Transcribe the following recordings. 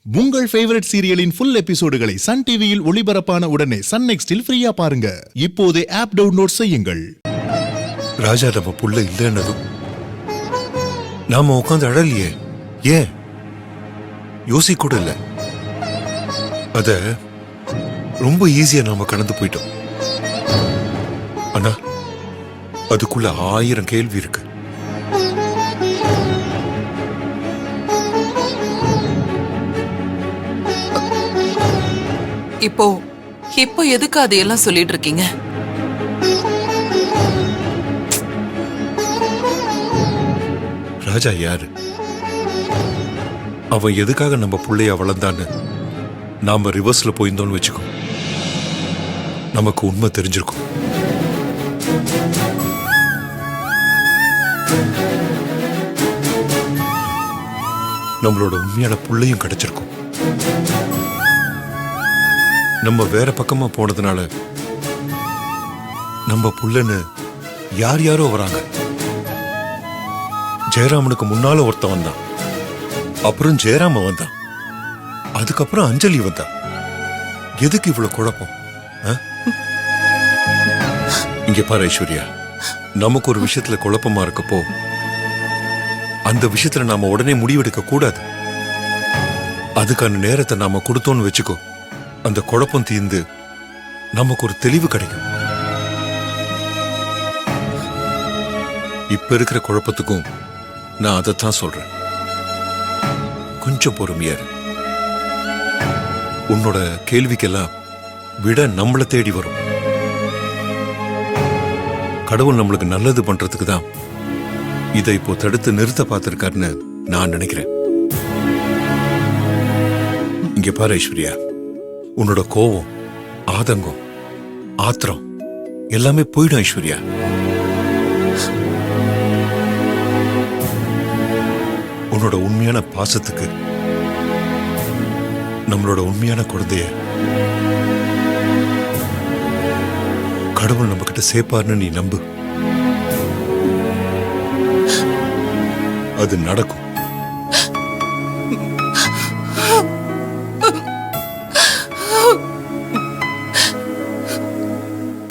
உங்கள் favourite சீரியலின் full எபிசோடுகளை Sun டிவியில் ஒளிபரப்பான உடனே சன் நெக்ஸ்டில் ஃப்ரீயா பாருங்க. இப்போதே ஆப் டவுன்லோட் செய்யுங்கள். ராஜா நம்ம புள்ள இல்லைன்னதும் நாம உட்காந்து அழலையே, ஏன் யோசிக்க கூட இல்ல. அத ரொம்ப ஈஸியா நாம கடந்து போயிட்டோம். ஆனா அதுக்குள்ள 1000 கேள்வி இருக்கு. இப்போ எதுக்கு அதையெல்லாம் சொல்லிட்டு இருக்கீங்க? ராஜா யாரு? அவன் எதுக்காக நம்ம புள்ளைய வளர்ந்தான்னு நாம ரிவர்ஸ்ல போயிருந்தோம்னு வச்சுக்கோ, நமக்கு உண்மை தெரிஞ்சிருக்கும். நம்மளோட உண்மையான புள்ளையும் கிடைச்சிருக்கும். நம்ம வேற பக்கமா போனதுனால நம்ம புள்ளன்னு யார் யாரோ வராங்க. ஜெயராமனுக்கு முன்னால ஒருத்தன் வந்தான், அப்புறம் ஜெயராம வந்தான், அதுக்கப்புறம் அஞ்சலி வந்தா. எதுக்கு இவ்வளவு குழப்பம்? இங்க பாரு ஐஸ்வர்யா, நமக்கு ஒரு விஷயத்துல குழப்பமா இருக்கப்போ அந்த விஷயத்துல நாம உடனே முடிவெடுக்க கூடாது. அதுக்கான நேரத்தை நாம கொடுத்தோம்னு வச்சுக்கோ, அந்த குழப்பம் தீர்ந்து நமக்கு ஒரு தெளிவு கிடைக்கும். இப்ப இருக்கிற குழப்பத்துக்கும் நான் அதைத்தான் சொல்றேன். கொஞ்சம் பொறுமையா இரு. உன்னோட கேள்விக்கெல்லாம் விட நம்மளை தேடி வரும். கடவுள் நம்மளுக்கு நல்லது பண்றதுக்கு தான் இதை இப்போ தடுத்து நிறுத்த பார்த்திருக்காருன்னு நான் நினைக்கிறேன். இங்க பாரு ஐஸ்வர்யா, உன்னோட கோபம், ஆதங்கம், ஆத்திரம் எல்லாமே போயிடும் ஐஸ்வர்யா. உன்னோட உண்மையான பாசத்துக்கு நம்மளோட உண்மையான குழந்தைய கடவுள் நம்ம கிட்ட சேர்ப்பார்னு நீ நம்பு. அது நடக்கும்.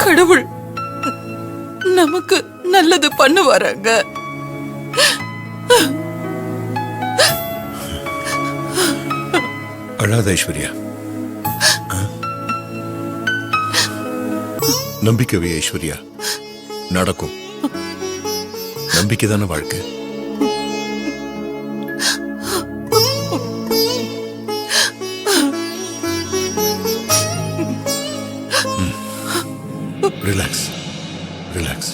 கடவுள் நமக்கு நல்லது பண்ணுவாராங்க. அழாத ஐஸ்வர்யா, நம்பிக்கை ஐஸ்வர்யா, நடக்கும். நம்பிக்கை தானே வாழ்க்கை. Relax relax.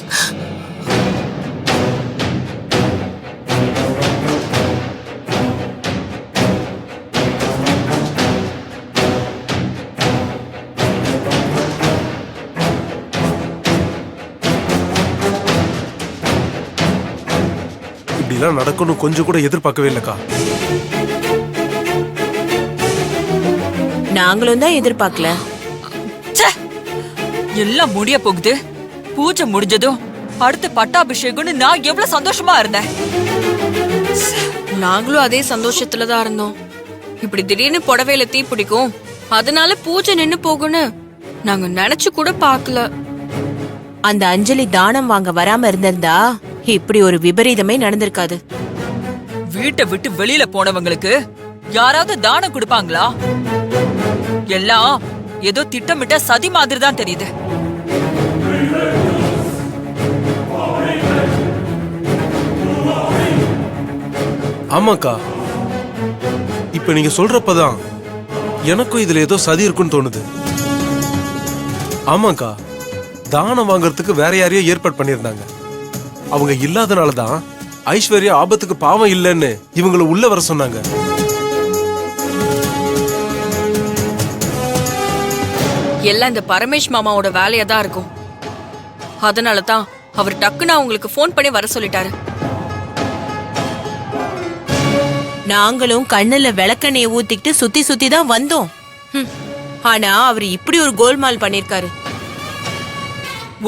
இப்படிலாம் நடக்கணும் கொஞ்சம் கூட எதிர்பார்க்கவே இல்லக்கா. நாங்களும் தான் எதிர்பார்க்கல. எல்லாம் முடிய போகுது. பூஜை முடிஞ்சதும் அடுத்து பட்டாபிஷேகம்னு நான் எவ்வளவு சந்தோஷமா இருந்தேன். நாங்களும் அதே சந்தோஷத்துல தான் இருந்தோம். இப்படி திடீர்னு புடவையில தீ பிடிக்கும், அதனால பூஜை நின்னு போகும்னு நாங்க நினைச்சு கூட பார்க்கல. அந்த அஞ்சலி தானம் வாங்க வராம இருந்திருந்தா இப்படி ஒரு விபரீதமே நடந்திருக்காது. வீட்டை விட்டு வெளியில போனவங்களுக்கு யாராவது தானம் கொடுப்பாங்களா? எல்லாம் ஏதோ திட்டமிட்ட சதி மாதிரி தான் தெரியுது. ஆமாக்கா, இப்ப நீங்க சொல்றப்பதான் எனக்கும் இதுல ஏதோ சதி இருக்குன்னு தோணுது. ஆமாக்கா, தானம் வாங்கறதுக்கு வேற யாரையோ ஏற்பாடு பண்ணிருந்தாங்க. அவங்க இல்லாதனாலதான் ஐஸ்வர்யா ஆபத்துக்கு பாவம் இல்லைன்னு இவங்களை உள்ள வர சொன்னாங்க. எல்லாம் இந்த பரமேஷ் மாமாவோட வேலையா தான் இருக்கும். அதனாலதான் அவர் டக்குன்னு அவங்களுக்கு போன் பண்ணி வர சொல்லிட்டாரு. நாங்களும் கண்ணுல விளக்கெண்ணைய ஊத்திக்கிட்டு சுத்தி சுத்தி தான் வந்தோம். ஆனா அவர் இப்படி ஒரு கோல்மால் பண்ணிருக்காரு.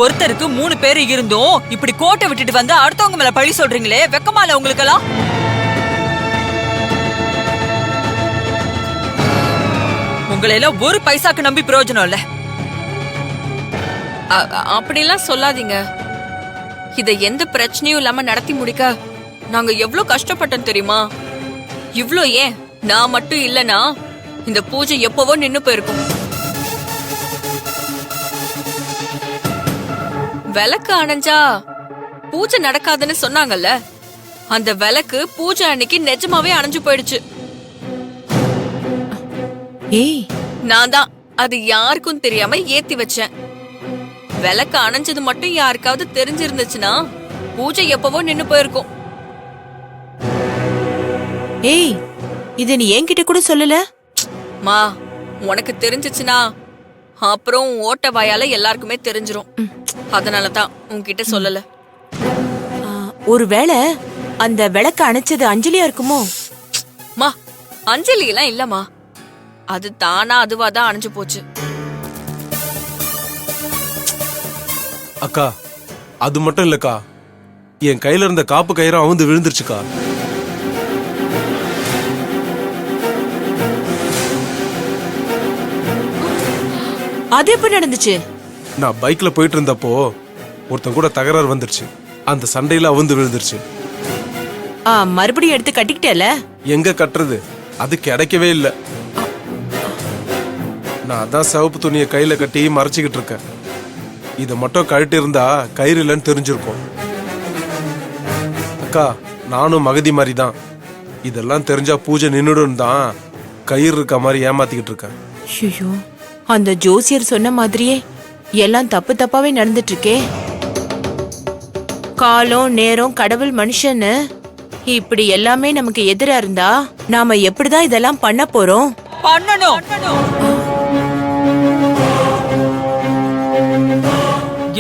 ஒருத்தருக்கு 3 பேர் இருந்தோம் இப்படி கோட்டை விட்டுட்டு வந்து அடுத்தவங்க மேல பழி சொல்றீங்களே, வெக்கமா இல்ல உங்களுக்கு எல்லாம்? உங்களை எல்லாம் ஒரு பைசாக்கு நம்பி பிரயோஜனம் இல்ல. அப்படிலாம் சொல்லாதீங்க. இத எந்த பிரச்சனையும் இல்லாம நடத்தி முடிக்க நாங்க எவ்வளவு கஷ்டப்பட்டோம் தெரியுமா? இவ்ளோ ஏன், நான் மட்டும் இல்லனா இந்த பூஜை எப்பவோ நின்னு போயிருக்கும். விளக்கு அணைஞ்சா பூஜை நடக்காதுன்னு சொன்னாங்கல்ல, அந்த விளக்கு பூஜை அன்னைக்கு நிஜமாவே அணைஞ்சு போயிடுச்சு. ஏய், நான் தான் அது யாருக்கும் தெரியாம ஏத்தி வச்சேன். விளக்கு அணைஞ்சது மட்டும் யாருக்காவது தெரிஞ்சிருந்துச்சுன்னா பூஜை எப்பவோ நின்னு போயிருக்கும். ஏய், இது நீ என்கிட்ட கூட சொல்லல. மா, உனக்கு தெரிஞ்சிச்சுன்னா அப்புறம் ஓட்ட வாயால எல்லாருக்குமே தெரிஞ்சிரும். அதனாலதான் உன்கிட்ட சொல்லல. ஒருவேளை அந்த விளக்க அணைச்சது அஞ்சலியா இருக்குமோ? மா, அஞ்சலி எல்லாம் இல்லம்மா, அது தானா அதுவாதான் அணைஞ்சு போச்சு. அக்கா, அது மட்டும் இல்லக்கா, என் கையில இருந்த காப்பு கயிறு அவுந்து விழுந்துருச்சுக்கா. அது எப்படி நடந்துச்சு? நான் பைக்ல போயிட்டு இருந்தப்போ ஒருத்தன் கூட தகராறு வந்துருச்சு. அந்த சண்டையில அவுந்து விழுந்துருச்சு. மறுபடியும் எடுத்து கட்டிக்கிட்டேல? எங்க கட்டுறது, அது கிடைக்கவே இல்லை. நான் அதான் சிவப்பு துணியை கையில கட்டி மறைச்சிக்கிட்டு இருக்கேன். இதை மட்டும் கழட்டி இருந்தா கயிறு இல்லைன்னு தெரிஞ்சிருக்கும். அக்கா, நானும் மகதி மாதிரி தான். இதெல்லாம் தெரிஞ்சா பூஜை நின்னுடும் தான் கயிறு இருக்க மாதிரி ஏமாத்திக்கிட்டு இருக்கேன். ஐயோ, அந்த ஜோசியர் சொன்ன மாதிரியே எல்லாம் தப்பு தப்பாவே நடந்துட்டு இருக்கே. காலம் நேரம் கடவுள் மனுஷன்னு இப்படி எல்லாமே நமக்கு எதிரா இருந்தா நாம எப்படிதான் இதெல்லாம் பண்ண போறோம்? பண்ணணும்.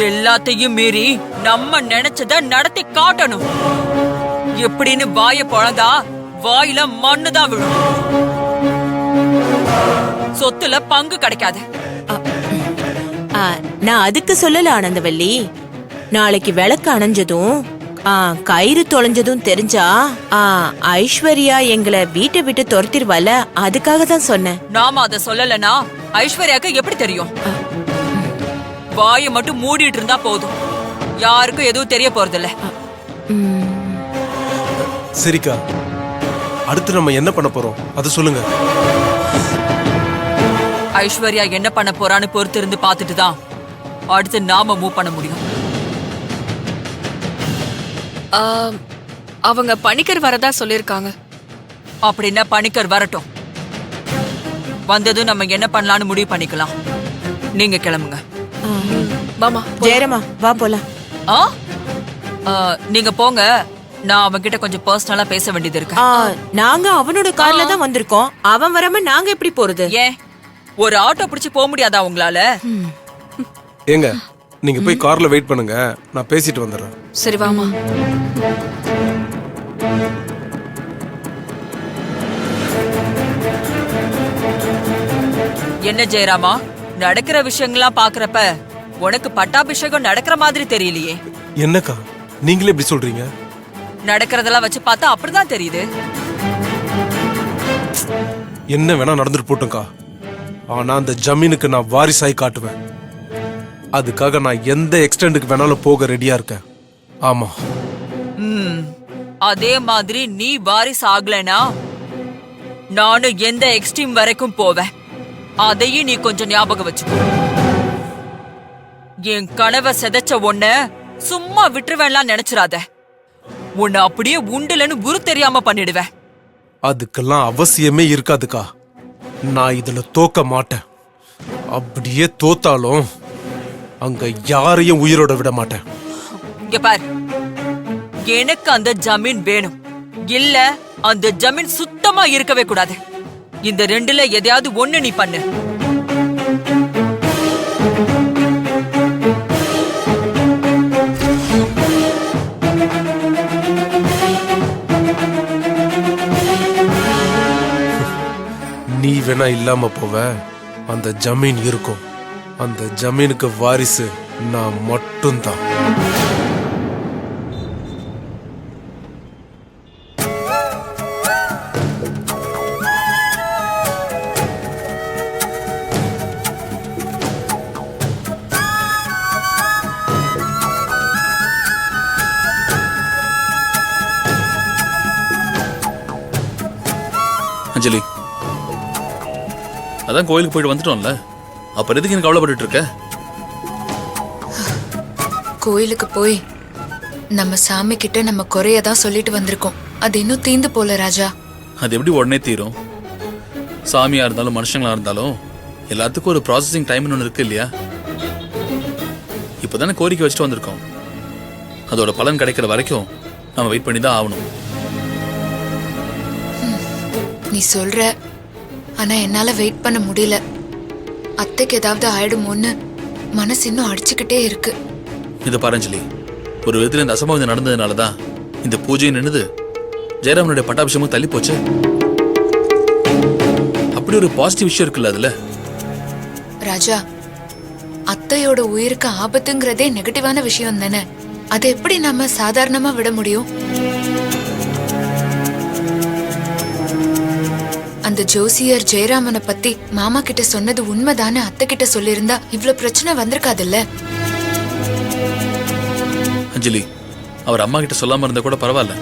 எல்லாத்தையும் மீறி நம்ம நினைச்சத நடத்தி காட்டணும். எப்படின்னு வாய பொழந்தா வாயில மண்ணுதான் விழும். சொத்துல பங்கு கிடைக்காது. நான் அதுக்கு சொல்லல ஆனந்தவல்லி. நாளைக்கு விளக்கு அணைஞ்சதும் கயிறு தொலைஞ்சதும் தெரிஞ்சா ஐஸ்வர்யா எங்களை வீட்டை விட்டு துரத்திடுவால, அதுக்காக தான் சொன்னேன். நாம அத சொல்லலனா ஐஸ்வர்யாக்கு எப்படி தெரியும்? வாயை மட்டும் மூடிட்டு இருந்தா போதும், யாருக்கும் எதுவும் தெரிய போறதில்ல. சரிக்கா, அடுத்து நம்ம என்ன பண்ண போறோம் அது சொல்லுங்க. ஐஸ்வர்யா என்ன பண்ண போறான்னு பொறுத்து இருந்து பார்த்துட்டு தான் அடுத்து நாம மூவ் பண்ண முடியும். அவங்க பணிக்கர் வரதா சொல்லிருக்காங்க. அப்படின்னா பணிக்கர் வரட்டும். வந்ததும் நம்ம என்ன பண்ணலாம்னு முடிவு பண்ணிக்கலாம். நீங்க கிளம்புங்க. வாமா ஜெயரமா, வா போலாம். நீங்க போங்க, நான் அவன்கிட்ட கொஞ்சம் பர்சனலா பேச வேண்டியது இருக்கு. நாங்க அவனோட கார்ல தான் வந்திருக்கோம். அவன் வராம நாங்க எப்படி போறது? ஏன் ஒரு ஆட்டோ பிடிச்சு போக முடியாதா உங்களால? ஏங்க, நீங்க போய் கார்ல வெயிட் பண்ணுங்க, நான் பேசிட்டு வந்துடுறேன். சரி வாமா. என்ன ஜெயராமா, நடக்கிற விஷயங்கள்லாம் பாக்குறப்ப உனக்கு பட்டாபிஷேகம் நடக்கிற மாதிரி தெரியலையே. என்னக்கா நீங்களே இப்படி சொல்றீங்க? நடக்கிறதெல்லாம் வச்சு பார்த்தா அப்படிதான் தெரியுது. என்ன வேணா நடந்துட்டு போட்டும்க்கா, ஆனா அந்த ஜமீனுக்கு நான் வாரிசாய் காட்டுவேன். அதுக்காக நான் எந்த எக்ஸ்டெண்டுக்கு வேணாலும் போக ரெடியா இருக்கேன். ஆமா. அதே மாதிரி நீ வாரிசு ஆகலனா நானும் எந்த எக்ஸ்ட்ரீம் வரைக்கும் போவேன். அதையும் நீ கொஞ்சம் ஞாபகம் வச்சுக்கோ. என் கனவை செதைச்ச உன்ன சும்மா விட்டுருவேன்லாம் நினைச்சிராத. உன்னை அப்படியே உண்டுலன்னு குரு தெரியாம பண்ணிடுவேன். அதுக்கெல்லாம் அவசியமே இருக்காதுக்கா. நான் இதுல தோக்க மாட்டேன். அப்படியே தோத்தாலும் அங்க யாரையும் உயிரோட விட மாட்டேன். இங்க பாரு, எனக்கு அந்த ஜமீன் வேணும். இல்ல அந்த ஜமீன் சுத்தமா இருக்கவே கூடாது. இந்த ரெண்டுல எதையாவது ஒண்ணு நீ பண்ணு. நீ வேணா இல்லாம போவ, அந்த ஜமீன் இருக்கும். அந்த ஜமீனுக்கு வாரிசு நான் மட்டும்தான். அதான் கோயிலுக்கு போயிட்டு வந்துட்டோம்ல, அப்புறம் எதுக்கு எனக்கு கவலைப்பட்டு இருக்க? கோயிலுக்கு போய் நம்ம சாமி கிட்ட நம்ம குறையதான் சொல்லிட்டு வந்திருக்கோம். அது இன்னும் தீந்து போல ராஜா. அது எப்படி உடனே தீரும்? சாமியா இருந்தாலும் மனுஷங்களா இருந்தாலும் எல்லாத்துக்கும் ஒரு ப்ராசஸிங் டைம்னு ஒன்று இருக்கு இல்லையா? இப்போதானே கோரிக்கை வச்சுட்டு வந்திருக்கோம். அதோட பலன் கிடைக்கிற வரைக்கும் நம்ம வெயிட் பண்ணி தான் ஆகணும். நீ சொல்ற, ஆனா என்னால வெயிட் பண்ண முடியல. அத்தைக்கு ஏதாவது ஆயிடுமோன்னு மனசு இன்னும் அடிச்சுக்கிட்டே இருக்கு. இதை பாரஞ்சலி, ஒரு விதத்துல இந்த அசம்பாவிதம் நடந்ததுனால தான் இந்த பூஜை நின்னுது. ஜெயராமனுடைய பட்டாபிஷேகமும் தள்ளி போச்சு. அப்படி ஒரு பாசிட்டிவ் விஷயம் இருக்குல்ல அதுல. ராஜா, அத்தையோட உயிருக்கு ஆபத்துங்கிறதே நெகட்டிவான விஷயம் தானே. அதை எப்படி நாம சாதாரணமா விட முடியும்? அந்த ஜோசியர் ஜெயராமனை பத்தி மாமா கிட்ட சொன்னது உண்மைதானே அத்தை கிட்ட சொல்லியிருந்தா இவ்வளவு பிரச்சனை வந்திருக்காதுல்ல. அஞ்சலி, அவர் அம்மா கிட்ட சொல்லாம இருந்தா கூட பரவாயில்ல.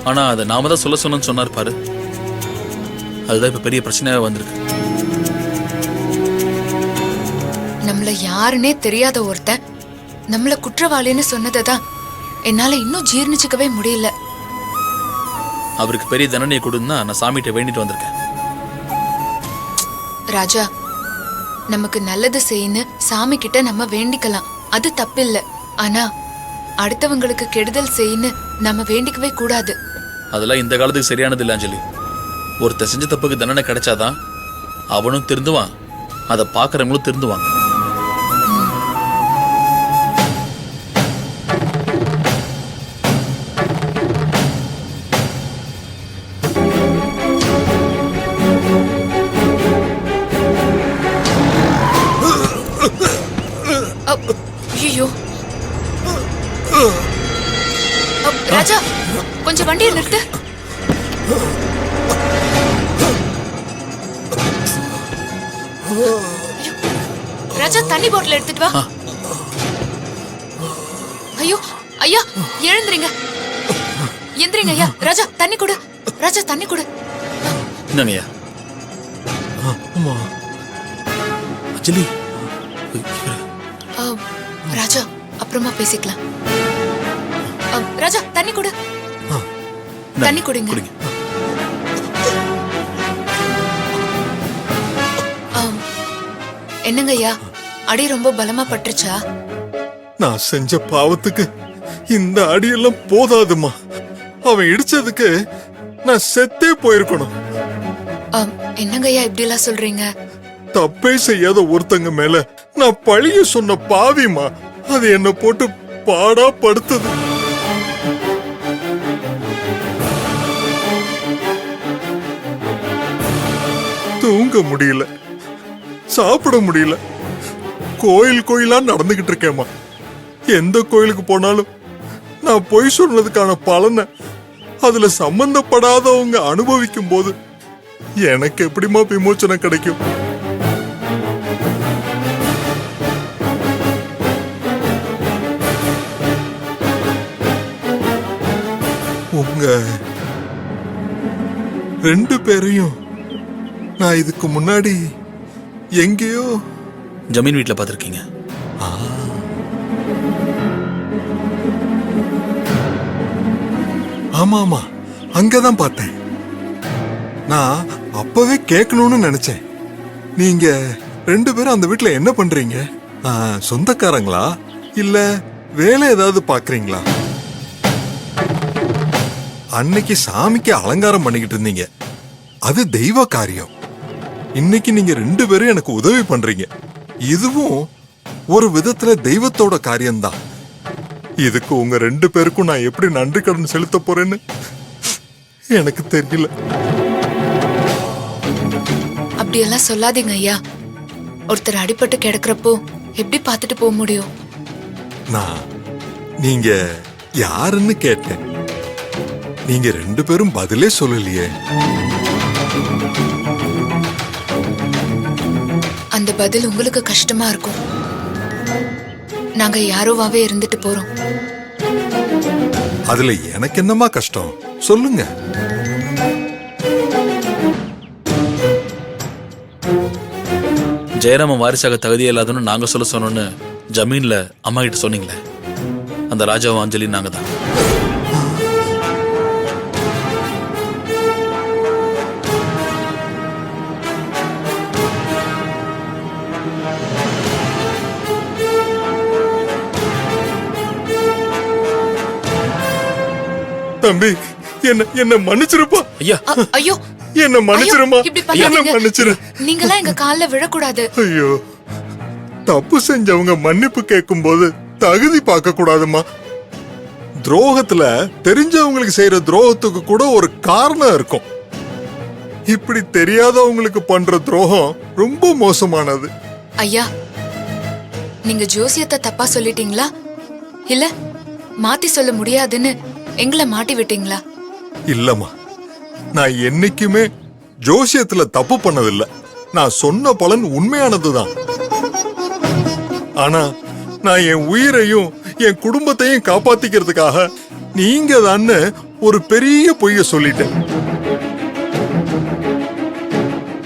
ஆனா அதை நாம தான் சொல்ல சொன்னு சொன்னார் பாரு, அதுதான் இப்ப பெரிய பிரச்சனையாவே வந்திருக்கு. நம்மள யாருன்னே தெரியாத ஒருத்தன் நம்மள குற்றவாளின்னு சொன்னதான் என்னால இன்னும் ஜீர்ணிச்சுக்கவே முடியல. அவருக்கு பெரிய தண்டனையை கொடுன்னா நான் சாமிகிட்ட வேண்டிட்டு வந்திருக்கேன். ராஜா, நமக்கு நல்லது செய்யன்னு சாமி கிட்ட நம்ம வேண்டிக்கலாம், அது தப்பில்ல. ஆனா அடுத்தவங்களுக்கு கெடுதல் செய்யன்னு நம்ம வேண்டிக்கவே கூடாது. அதெல்லாம் இந்த காலத்துக்கு சரியானது இல்லை அஞ்சலி. ஒருத்தர் செஞ்ச தப்புக்கு தண்டனை கிடைச்சாதான் அவனும் திருந்துவான், அதை பாக்குறவங்களும் திருந்துவாங்க. ஐயோ ராஜா, கொஞ்சம் வண்டியை நிறுத்து. ராஜா, தண்ணி பாட்டில் எடுத்துட்டு வா. ஐயோ ஐயா, எழுந்துறீங்க, எந்திரிங்க ஐயா. ராஜா, தண்ணி கொடு. ராஜா, தண்ணி கொடு. இந்தாங்கய்யா. அஞ்சலி, ராஜா, அப்புறமா பேசிக்கலாம். ராஜா, தண்ணி கொடு. தண்ணி கொடுங்க. என்னங்க ஐயா, அடி ரொம்ப பலமா பட்டுருச்சா? நான் செஞ்ச பாவத்துக்கு இந்த அடியெல்லாம் போதாதுமா. அவன் இடிச்சதுக்கு நான் செத்தே போயிருக்கணும். என்னங்க ஐயா இப்படி எல்லாம் சொல்றீங்க? தப்பே செய்யாத ஒருத்தங்க மேல நான் பழிய சொன்ன பாவிமா. அது என்ன போட்டு பாடா படுத்தது. தூங்க முடியல, சாப்பிட முடியல, கோயில் கோயிலா நடந்துகிட்டு இருக்கேம்மா. எந்த கோயிலுக்கு போனாலும் நான் பொய் சொன்னதுக்கான பலனை அதுல சம்பந்தப்படாதவங்க அனுபவிக்கும் போது எனக்கு எப்படிமா விமோச்சனம் கிடைக்கும்? உங்க ரெண்டு பேரையும் நான் இதுக்கு முன்னாடி எங்கேயோ ஜமீன் வீட்டுல பாத்திருக்கீங்க. ஆமா ஆமா, அங்கதான் பார்த்தேன். நான் அப்பவே கேட்கணும்னு நினைச்சேன். நீங்க ரெண்டு பேரும் அந்த வீட்டுல என்ன பண்றீங்க? சொந்தக்காரங்களா இல்ல வேலை ஏதாவது பாக்குறீங்களா? அன்னைக்கு சாமிக்கு அலங்காரம் பண்ணிக்கிட்டு இருந்தீங்க, அது தெய்வ காரியம். இன்னைக்கு நீங்க ரெண்டு பேரும் எனக்கு உதவி பண்றீங்க, இதுவும் ஒரு விதத்துல தெய்வத்தோட காரியம்தான். இதுக்கு உங்க ரெண்டு பேருக்கும் நான் எப்படி நன்றி கடன் செலுத்த போறேன்னு எனக்கு தெரியல. அப்படியெல்லாம் சொல்லாதீங்க ஐயா. ஒருத்தர் அடிபட்டு கிடக்குறப்போ எப்படி பார்த்துட்டு போக முடியும்? நான் நீங்க யாருன்னு கேட்டேன். நீங்க ரெண்டு பேரும் பதிலே சொல்லலையே. அந்த பதில் உங்களுக்கு கஷ்டமா இருக்கும். நாங்க யாரோவாவே இருந்துட்டு போறோம். அதுல எனக்கு என்னமா கஷ்டம் சொல்லுங்க. ஜெயராமன் வாரிசாக தகுதியே இல்லாதன்னு நாங்க சொல்ல சொன்னோன்னு ஜமீன்ல அம்மா கிட்ட சொன்னீங்களே, அந்த ராஜாவும் அஞ்சலி நாங்க தான். தம்பி, என்ன மன்னிச்சிருப்பா. ஐயா, ஐயோ என்ன மன்னிச்சிருமா. இப்படி என்ன பண்ணாதீங்க. மன்னிச்சிரு. நீங்களாம் எங்க கால்ல விழக்கூடாது. ஐயோ, தப்பு செஞ்சவங்க மன்னிப்பு கேட்கும் போது தகுதி பார்க்க கூடாதுமா. துரோகத்துல தெரிஞ்சவங்களுக்கு செய்யற துரோகத்துக்கு கூட ஒரு காரணம் இருக்கும். இப்படி தெரியாதவங்களுக்கு பண்ற துரோகம் ரொம்ப மோசமானது. ஐயா, நீங்க ஜோசியத்தை தப்பா சொல்லிட்டீங்களா? இல்ல மாத்தி சொல்ல முடியாதுன்னு எங்களை மாட்டி விட்டீங்களா? இல்லம்மா, நான் என்னைக்குமே ஜோசியத்துல தப்பு பண்ணதில்ல. நான் சொன்ன பலன் உண்மையானதுதான். ஆனா நான் என் உயிரையும் என் குடும்பத்தையும் காப்பாத்திக்கிறதுக்காக நீங்க தான் ஒரு பெரிய பொய்ய சொல்லிட்டேன்.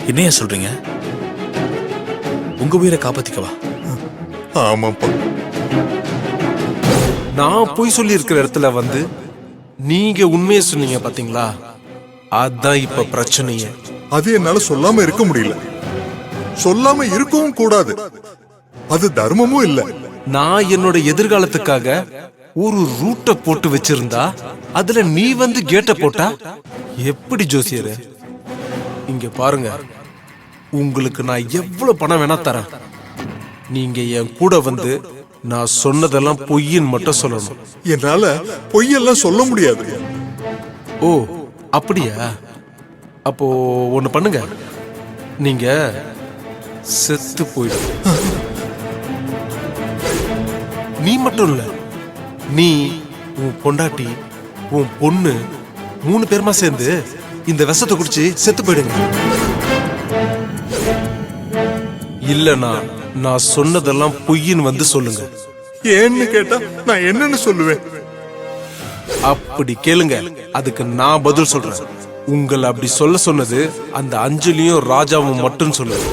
என்னையா சொல்றீங்க? உங்க உயிரை காப்பாத்திக்கவா? ஆமாப்பா. நான் பொய் சொல்லி இருக்கிற இடத்துல வந்து நீங்க உண்மையை சொன்னீங்க பாத்தீங்களா? அதான் இப்ப பிரச்சனையே. அது என்னால சொல்லாம இருக்க முடியல. சொல்லாம இருக்கவும் கூடாது. அது தர்மமும் இல்ல. நான் என்னோட எதிர்காலத்துக்காக ஒரு ரூட்டை போட்டு வச்சிருந்தா அதுல நீ வந்து கேட்ட போட்டா எப்படி ஜோசியரு? இங்க பாருங்க, உங்களுக்கு நான் எவ்வளவு பணம் வேணா தரேன். நீங்க என் கூட வந்து நான் சொன்னதெல்லாம் பொய்ன்னு மட்டும் சொல்லணும். என்னால பொய்யெல்லாம் சொல்ல முடியாது. ஓ அப்படியா? அப்போ ஒண்ணு பண்ணுங்க, நீங்க செத்து போயிடு. நீ மட்டும் இல்ல, நீ, உன் பொண்டாட்டி, உன் பொண்ணு 3 பேருமா சேர்ந்து இந்த விஷத்தை குடிச்சு செத்து போயிடுங்க. இல்லனா நான் சொன்னதெல்லாம் பொய்ன்னு வந்து சொல்லுங்க. ஏன்னு கேட்டா நான் என்னன்னு சொல்லுவேன்? அப்படி கேளுங்க, அதுக்கு நான் பதில் சொல்றேன். உங்களை அப்படி சொல்ல சொன்னது அந்த அஞ்சலியும் ராஜாவும் மட்டும் சொல்லுங்க.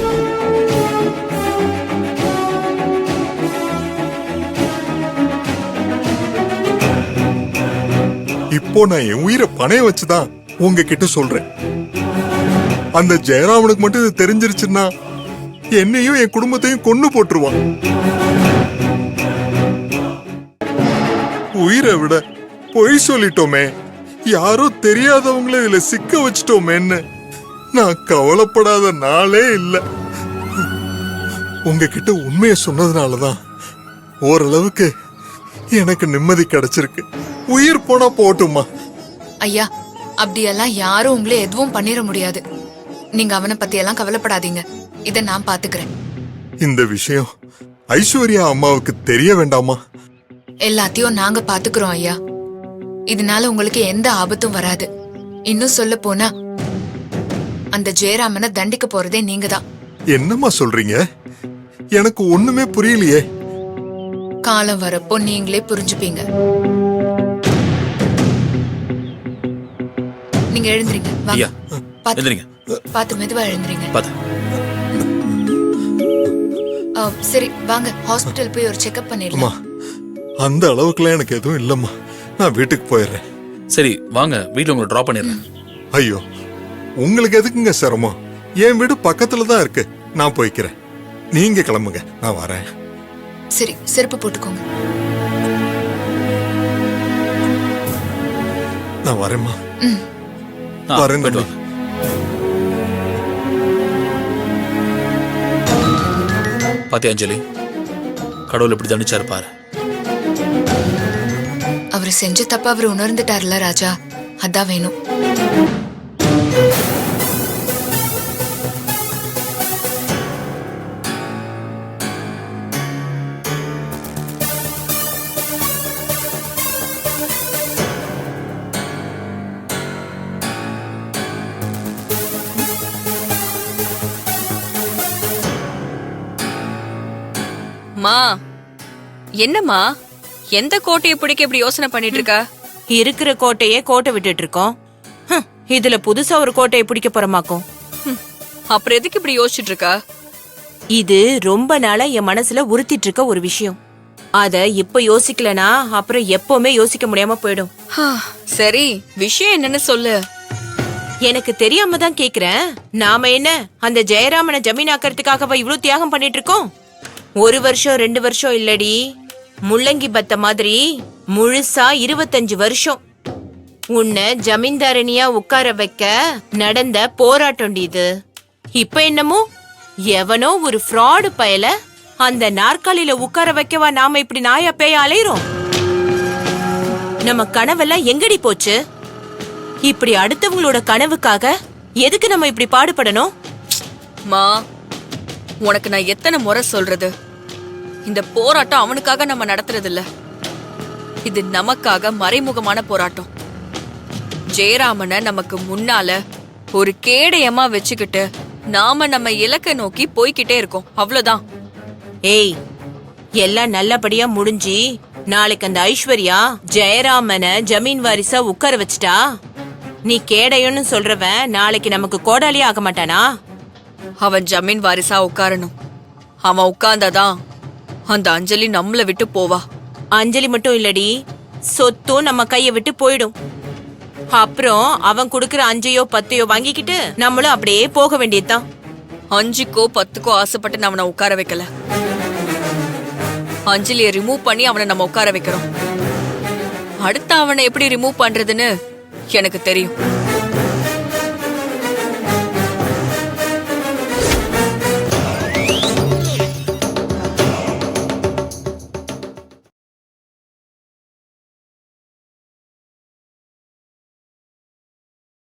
இப்போ நான் என் உயிரை பணைய வச்சுதான் உங்ககிட்ட சொல்றேன். அந்த ஜெயராமனுக்கு மட்டும் இது தெரிஞ்சிருச்சுன்னா என்னையும் என் குடும்பத்தையும் கொன்னு போட்டுருவான். உயிரை விட பொய் சொல்லிட்டோமே, யாரோ தெரியாதவங்கள இதுல சிக்க வச்சிட்டோமேன்னு நான் கவலைப்படாத நாளே இல்ல. உங்ககிட்ட உண்மையை சொன்னதுனாலதான் ஓரளவுக்கு எனக்கு நிம்மதி கிடைச்சிருக்கு. உயிர் போனா போட்டுமா. ஐயா, அப்படியெல்லாம் யாரும் உங்களை எதுவும் பண்ணிட முடியாது. நீங்க அவனை பத்தி எல்லாம் கவலைப்படாதீங்க. இத நான் பாத்துக்கிறேன். இந்த விஷயம் ஐஸ்வர்யா அம்மாவுக்கு தெரிய வேண்டாமா? எல்லாத்தையும் நாங்க பாத்துக்கிறோம் ஐயா. இதனால உங்களுக்கு எந்த ஆபத்தும் வராது. இன்னும் சொல்ல போனா அந்த ஜெயராமனை தண்டிக்க போறதே நீங்க தான். என்னம்மா சொல்றீங்க? எனக்கு ஒண்ணுமே புரியலையே. காலம் வரப்போ நீங்களே புரிஞ்சுப்பீங்க. நீங்க எழுந்திரீங்க. வாங்க. ஐயா, பாத்து எந்திரிங்க. பாத்து மெதுவா எழுந்திரீங்க. பாத்து. சரி வாங்க, ஹாஸ்பிட்டல் போய் ஒரு செக்அப் பண்ணிடலாம். அந்த அளவுக்குலாம் எனக்கு எதுவும் இல்லம்மா. நான் வீட்டுக்கு போயிடுறேன். சரி வாங்க, வீட்டுல உங்களை டிராப் பண்ணிடுறேன். ஐயோ, உங்களுக்கு எதுக்குங்க சிரமம்? என் வீடு பக்கத்துல தான் இருக்கு. நான் போய்க்கிறேன். நீங்க கிளம்புங்க, நான் வரேன். சரி, செருப்பு போட்டுக்கோங்க. நான் வரேம்மா. ஆ, வரேன் போயிட்டு தம்பி. வாங்க. பாத்தியா அஞ்சலி, கடவுள் எப்படி தண்டிச்சாரு பாரு. அவர் செஞ்ச தப்ப அவர் உணர்ந்துட்டார்ல ராஜா, அதான் வேணும். மா, என்னம்மா எந்த கோட்டையை பிடிக்க இப்படி யோசனை பண்ணிட்டு இருக்கா? இருக்கிற கோட்டையே கோட்டை விட்டுட்டு இருக்கோம். இதுல புதுசா ஒரு கோட்டையை பிடிக்க போறமாக்கும். அப்புறம் எதுக்கு இப்படி யோசிச்சுட்டு இருக்கா? இது ரொம்ப நாளா என் மனசுல உறுத்திட்டு இருக்க ஒரு விஷயம். அத இப்ப யோசிக்கலனா அப்புறம் எப்பவுமே யோசிக்க முடியாம போயிடும். சரி, விஷயம் என்னன்னு சொல்லு. எனக்கு தெரியாம தான் கேக்குறேன். நாம என்ன அந்த ஜெயராமனை ஜமீனாக்கிறதுக்காகவா இவ்வளவு தியாகம் பண்ணிட்டு இருக்கோம்? 1 வருஷம் 2 வருஷம் இல்லடி, முள்ளங்கி பத்த மாதிரி முழுசா 25 வருஷம் உன்னை ஜமீன்தாரணியா உட்கார வைக்க நடந்த போராட்டம் இது. இப்ப என்னமோ எவனோ ஒரு ஃப்ராடு பயல அந்த நாற்காலியில உட்கார வைக்கவா நாம இப்படி நாயா பேய அலையிறோம்? நம்ம கனவெல்லாம் எங்கடி போச்சு? இப்படி அடுத்தவங்களோட கனவுக்காக எதுக்கு நம்ம இப்படி பாடுபடணும்? மா, உனக்கு நான் எத்தனை முறை சொல்றது, இந்த போராட்டம் அவனுக்காக நம்ம நடத்துறது இல்ல. இது நமக்காக மறைமுகமான போராட்டம். ஜெயராமனை நமக்கு முன்னால ஒரு கேடயமா வச்சுக்கிட்டு நாம நம்ம இலக்கை நோக்கி போய்கிட்டே இருக்கோம், அவ்வளவுதான். ஏய், எல்லாம் நல்லபடியா முடிஞ்சு நாளைக்கு அந்த ஐஸ்வர்யா ஜெயராமனை ஜமீன் வாரிசா உட்கார வச்சுட்டா, நீ கேடையன்னு சொல்றவன் நாளைக்கு நமக்கு கோடாலியே ஆக மாட்டானா? அவன் ஜமீன் வாரிசா உட்காரணும். அவன் உட்கார்ந்தாதான் அந்த அஞ்சலி நம்மள விட்டு போவா. அஞ்சலி மட்டும் இல்லடி, சொத்தும் நம்ம கைய விட்டு போயிடும். அப்புறம் அவன் குடுக்கற 5யோ 10யோ வாங்கிக்கிட்டு நம்மளும் அப்படியே போக வேண்டியதுதான். 5க்கோ 10க்கோ ஆசைப்பட்டு நான் அவனை உட்கார வைக்கல. அஞ்சலியை ரிமூவ் பண்ணி அவனை நம்ம உட்கார வைக்கிறோம். அடுத்து அவனை எப்படி ரிமூவ் பண்றதுன்னு எனக்கு தெரியும்.